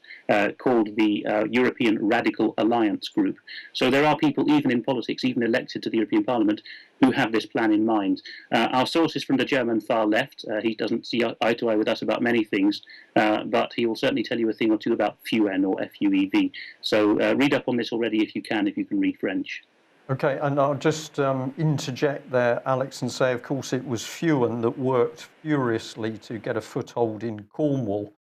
called the European Radical Alliance Group. So there are people, even in politics, even elected to the European Parliament, who have this plan in mind. Our source is from the German far left. He doesn't see eye to eye with us about many things, but he will certainly tell you a thing or two about FUN or FUEV. So read up on this already if you can read French. Okay, and I'll just interject there, Alex, and say, of course, it was FUN that worked furiously to get a foothold in Cornwall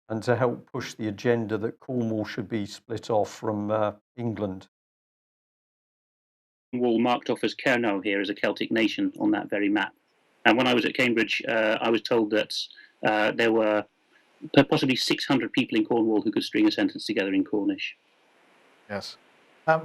and to help push the agenda that Cornwall should be split off from England. Cornwall marked off as Kernow here as a Celtic nation on that very map. And when I was at Cambridge, I was told that there were possibly 600 people in Cornwall who could string a sentence together in Cornish. Yes.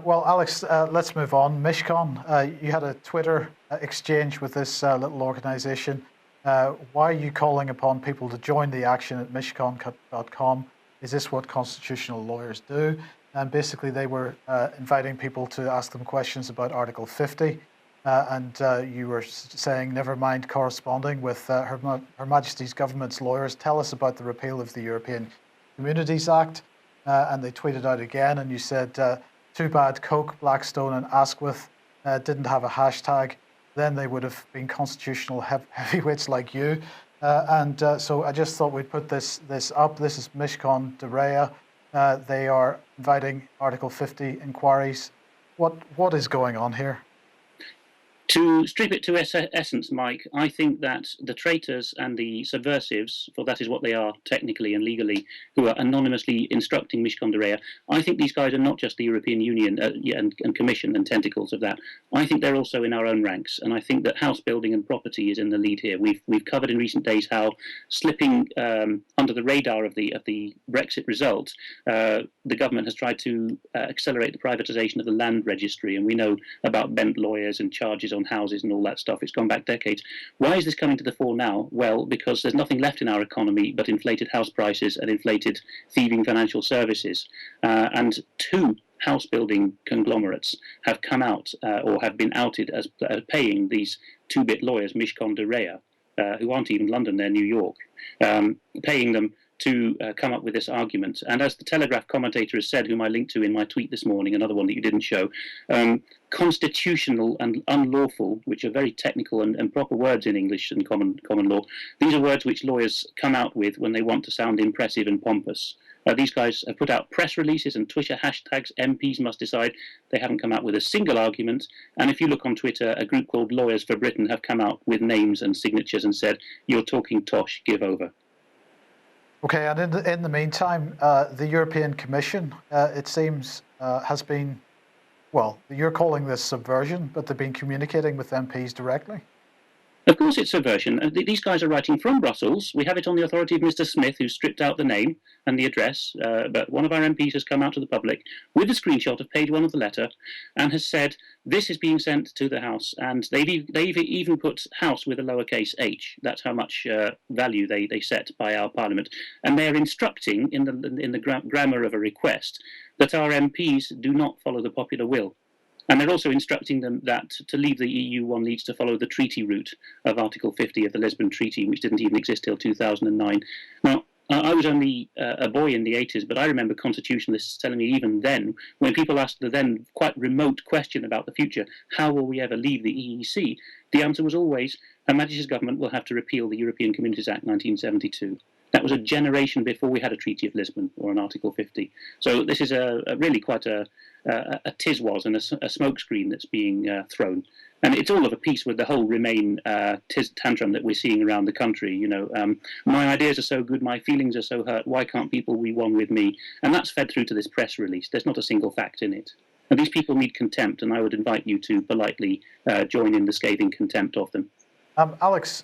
Well, Alex, let's move on. Mishcon, you had a Twitter exchange with this little organisation. Why are you calling upon people to join the action at mishcon.com? Is this what constitutional lawyers do? And basically, they were inviting people to ask them questions about Article 50. And you were saying, never mind corresponding with Her Majesty's government's lawyers. Tell us about the repeal of the European Communities Act. And they tweeted out again, and you said, too bad Coke, Blackstone and Asquith didn't have a hashtag. Then they would have been constitutional heavyweights like you. So I just thought we'd put this up. This is Mishcon de Rea. They are inviting Article 50 inquiries. What is going on here? To strip it to essence, Mike, I think that the traitors and the subversives, for that is what they are technically and legally, who are anonymously instructing Mishcon de Rea, I think these guys are not just the European Union and Commission and tentacles of that. I think they're also in our own ranks, and I think that house building and property is in the lead here. We've covered in recent days how slipping under the radar of the Brexit result, the government has tried to accelerate the privatisation of the land registry, and we know about bent lawyers and charges on houses and all that stuff. It's gone back decades. Why is this coming to the fore now? Well, because there's nothing left in our economy but inflated house prices and inflated thieving financial services. And two house building conglomerates have come out or have been outed as paying these two-bit lawyers, Mishcon de Rea, who aren't even London, they're New York, paying them to come up with this argument. And as the Telegraph commentator has said, whom I linked to in my tweet this morning, another one that you didn't show, constitutional and unlawful, which are very technical and proper words in English and common law, these are words which lawyers come out with when they want to sound impressive and pompous. These guys have put out press releases and Twitter hashtags, MPs must decide. They haven't come out with a single argument. And if you look on Twitter, a group called Lawyers for Britain have come out with names and signatures and said, you're talking tosh, give over. Okay, and in the meantime, the European Commission, it seems, has been, well, you're calling this subversion, but they've been communicating with MPs directly. Of course it's subversion. These guys are writing from Brussels. We have it on the authority of Mr. Smith, who stripped out the name and the address, but one of our MPs has come out to the public with a screenshot of page 1 of the letter and has said this is being sent to the House, and they've even put House with a lowercase h. That's how much value they set by our Parliament. And they're instructing, in the grammar of a request, that our MPs do not follow the popular will. And they're also instructing them that to leave the EU, one needs to follow the treaty route of Article 50 of the Lisbon Treaty, which didn't even exist till 2009. Now, I was only a boy in the 80s, but I remember constitutionalists telling me even then, when people asked the then quite remote question about the future, how will we ever leave the EEC? The answer was always, Her Majesty's government will have to repeal the European Communities Act 1972. That was a generation before we had a Treaty of Lisbon or an Article 50. So this is really quite a tiz-was and a smokescreen that's being thrown. And it's all of a piece with the whole Remain tantrum that we're seeing around the country. You know, my ideas are so good, my feelings are so hurt, why can't people be one with me? And that's fed through to this press release. There's not a single fact in it. And these people need contempt, and I would invite you to politely join in the scathing contempt of them. Alex,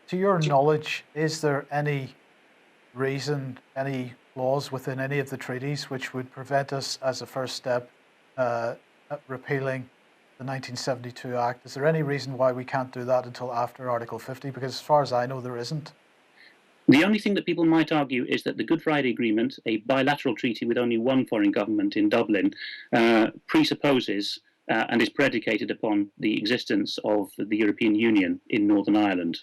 to your knowledge, is there any reason, any clause within any of the treaties which would prevent us, as a first step, repealing the 1972 Act. Is there any reason why we can't do that until after Article 50? Because as far as I know, there isn't. The only thing that people might argue is that the Good Friday Agreement, a bilateral treaty with only one foreign government in Dublin, presupposes and is predicated upon the existence of the European Union in Northern Ireland.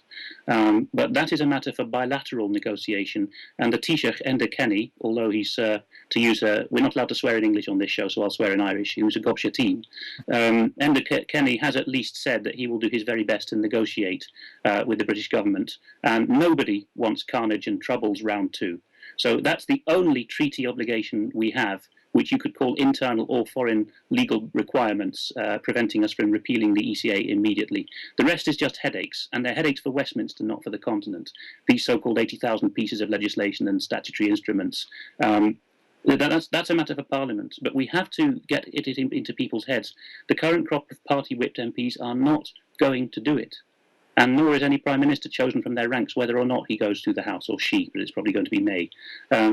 But that is a matter for bilateral negotiation, and the Taoiseach Enda Kenny, although he's, to use we're not allowed to swear in English on this show, so I'll swear in Irish, he was a gobsha team. Enda Kenny has at least said that he will do his very best to negotiate with the British government, and nobody wants carnage and troubles round two. So that's the only treaty obligation we have, which you could call internal or foreign legal requirements preventing us from repealing the ECA immediately. The rest is just headaches, and they're headaches for Westminster, not for the continent. These so-called 80,000 pieces of legislation and statutory instruments. That's a matter for Parliament, but we have to get it into people's heads. The current crop of party-whipped MPs are not going to do it. And nor is any Prime Minister chosen from their ranks, whether or not he goes to the House, or she, but it's probably going to be May.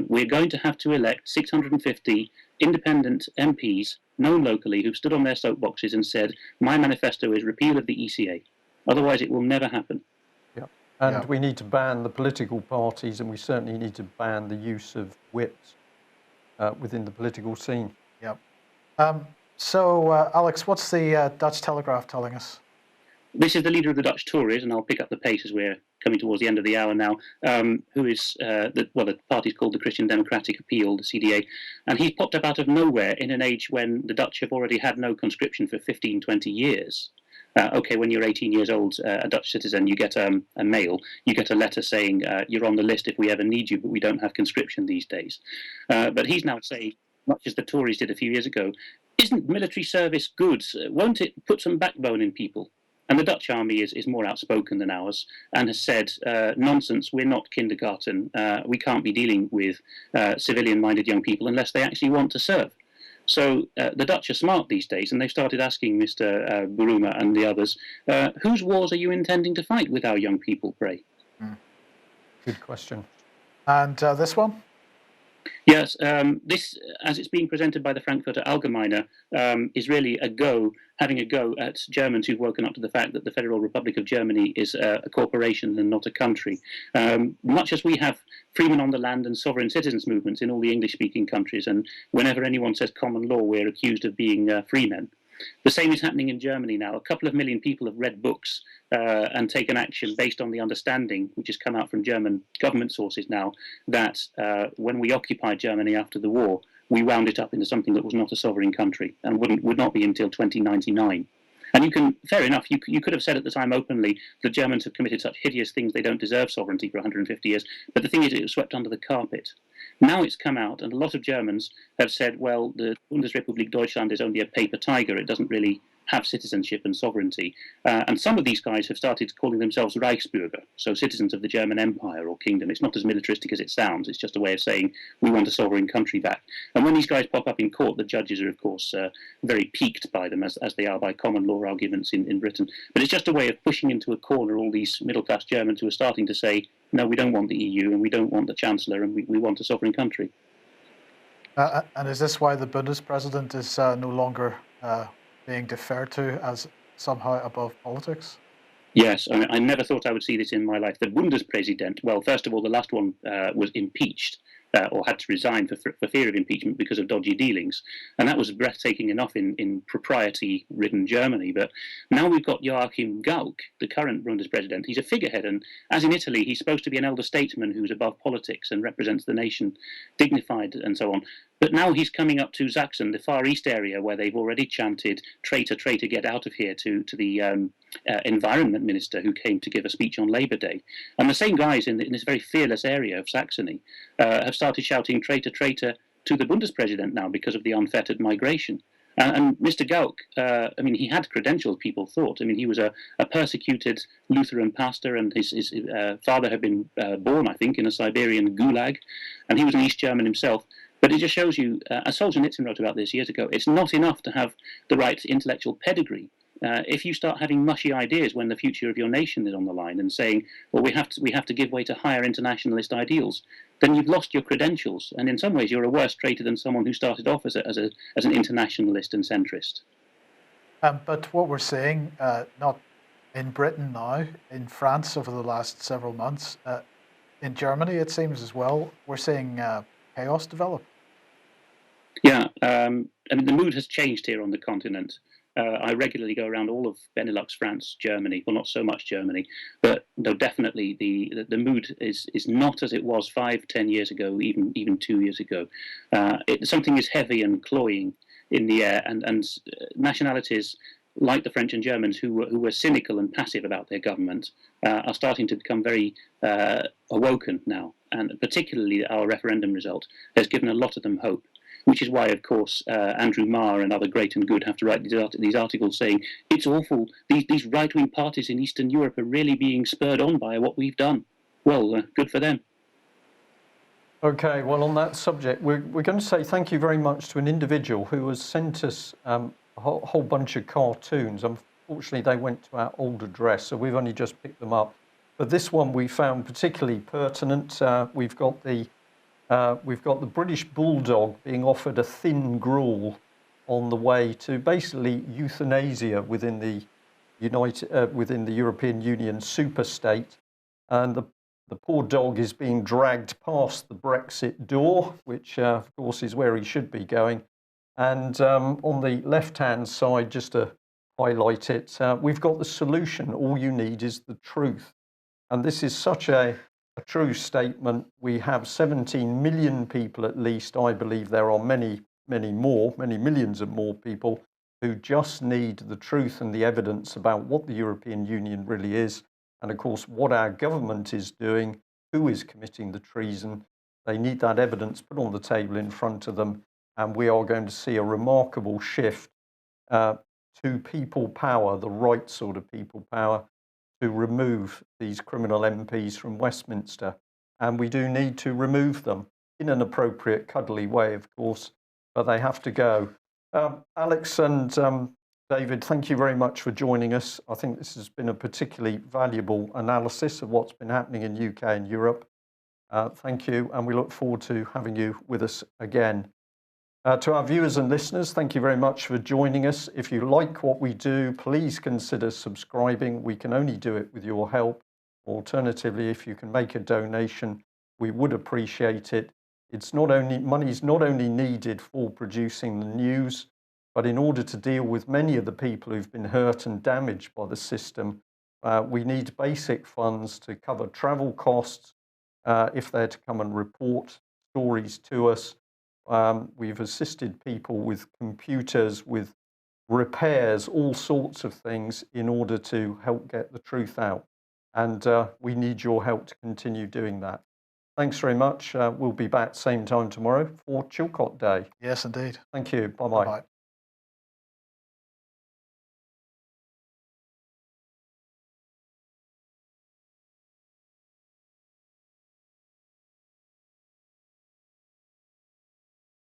We're going to have to elect 650 independent MPs, known locally, who've stood on their soapboxes and said, my manifesto is repeal of the ECA. Otherwise, it will never happen. Yeah. And we need to ban the political parties, and we certainly need to ban the use of whips within the political scene. Yeah. So, Alex, what's the Dutch Telegraph telling us? This is the leader of the Dutch Tories, and I'll pick up the pace as we're coming towards the end of the hour now, who is, the party's called the Christian Democratic Appeal, the CDA, and he's popped up out of nowhere in an age when the Dutch have already had no conscription for 15, 20 years. Okay, when you're 18 years old, a Dutch citizen, you get a mail, you get a letter saying you're on the list if we ever need you, but we don't have conscription these days. But he's now saying, much as the Tories did a few years ago, isn't military service good? Won't it put some backbone in people? And the Dutch army is more outspoken than ours and has said, nonsense, we're not kindergarten. We can't be dealing with civilian-minded young people unless they actually want to serve. So the Dutch are smart these days, and they've started asking Mr. Buruma and the others, whose wars are you intending to fight with our young people, pray? Good question. And this one? Yes, this, as it's being presented by the Frankfurter Allgemeine, is really having a go at Germans who've woken up to the fact that the Federal Republic of Germany is a corporation and not a country. Much as we have freemen on the land and sovereign citizens movements in all the English-speaking countries, and whenever anyone says common law, we're accused of being freemen. The same is happening in Germany now. A couple of million people have read books and taken action based on the understanding, which has come out from German government sources now, that when we occupied Germany after the war, we wound it up into something that was not a sovereign country and would not be until 2099. And you can, fair enough, you could have said at the time openly the Germans have committed such hideous things they don't deserve sovereignty for 150 years. But the thing is, it was swept under the carpet. Now it's come out, and a lot of Germans have said, well, the Bundesrepublik Deutschland is only a paper tiger. It doesn't really have citizenship and sovereignty. And some of these guys have started calling themselves Reichsbürger, so citizens of the German Empire or kingdom. It's not as militaristic as it sounds. It's just a way of saying we want a sovereign country back. And when these guys pop up in court, the judges are, of course, very piqued by them, as they are by common law arguments in Britain. But it's just a way of pushing into a corner all these middle-class Germans who are starting to say, no, we don't want the EU, and we don't want the Chancellor, and we want a sovereign country. And is this why the Bundespräsident is no longer being deferred to as somehow above politics? Yes, I never thought I would see this in my life. The Bundespräsident, well, first of all, the last one was impeached or had to resign for fear of impeachment because of dodgy dealings. And that was breathtaking enough in propriety-ridden Germany. But now we've got Joachim Gauck, the current Bundespräsident. He's a figurehead, and as in Italy, he's supposed to be an elder statesman who's above politics and represents the nation, dignified and so on. But now he's coming up to Sachsen, the Far East area, where they've already chanted, traitor, traitor, get out of here, to the environment minister who came to give a speech on Labour Day. And the same guys in this very fearless area of Saxony have started shouting, traitor, traitor, to the Bundespräsident now because of the unfettered migration. And Mr. Gauck, I mean, he had credentials, people thought. I mean, he was a persecuted Lutheran pastor, and his father had been born, I think, in a Siberian gulag, and he was an East German himself. But it just shows you, as Solzhenitsyn wrote about this years ago, it's not enough to have the right intellectual pedigree. If you start having mushy ideas when the future of your nation is on the line and saying, well, we have to give way to higher internationalist ideals, then you've lost your credentials. And in some ways, you're a worse traitor than someone who started off as an internationalist and centrist. But what we're seeing, not in Britain now, in France over the last several months, in Germany it seems as well, we're seeing chaos develop. Yeah, I mean, the mood has changed here on the continent. I regularly go around all of Benelux, France, Germany. Well, not so much Germany, but no, definitely the mood is not as it was 5, 10 years ago, even 2 years ago. Something is heavy and cloying in the air, and nationalities like the French and Germans, who were cynical and passive about their government, are starting to become very awoken now. And particularly our referendum result has given a lot of them hope. Which is why, of course, Andrew Marr and other great and good have to write these articles saying it's awful. These right-wing parties in Eastern Europe are really being spurred on by what we've done. Well, good for them. Okay, well, on that subject, we're going to say thank you very much to an individual who has sent us a whole bunch of cartoons. Unfortunately, they went to our old address, so we've only just picked them up. But this one we found particularly pertinent. We've got the British bulldog being offered a thin gruel on the way to basically euthanasia within the European Union superstate, and the poor dog is being dragged past the Brexit door, which of course is where he should be going. And on the left-hand side, just to highlight it, we've got the solution. All you need is the truth, and this is such a true statement. We have 17 million people at least. I believe there are many millions of more people who just need the truth and the evidence about what the European Union really is, and of course what our government is doing, who is committing the treason. They need that evidence put on the table in front of them, and we are going to see a remarkable shift to people power, the right sort of people power, to remove these criminal MPs from Westminster. And we do need to remove them in an appropriate, cuddly way, of course, but they have to go. Alex and David, thank you very much for joining us. I think this has been a particularly valuable analysis of what's been happening in UK and Europe. Thank you, and we look forward to having you with us again. To our viewers and listeners, thank you very much for joining us. If you like what we do, please consider subscribing. We can only do it with your help. Alternatively, if you can make a donation, we would appreciate it. Money's not only needed for producing the news, but in order to deal with many of the people who've been hurt and damaged by the system, we need basic funds to cover travel costs if they're to come and report stories to us. We've assisted people with computers, with repairs, all sorts of things in order to help get the truth out. And we need your help to continue doing that. Thanks very much. We'll be back same time tomorrow for Chilcot Day. Yes, indeed. Thank you. Bye-bye. Bye.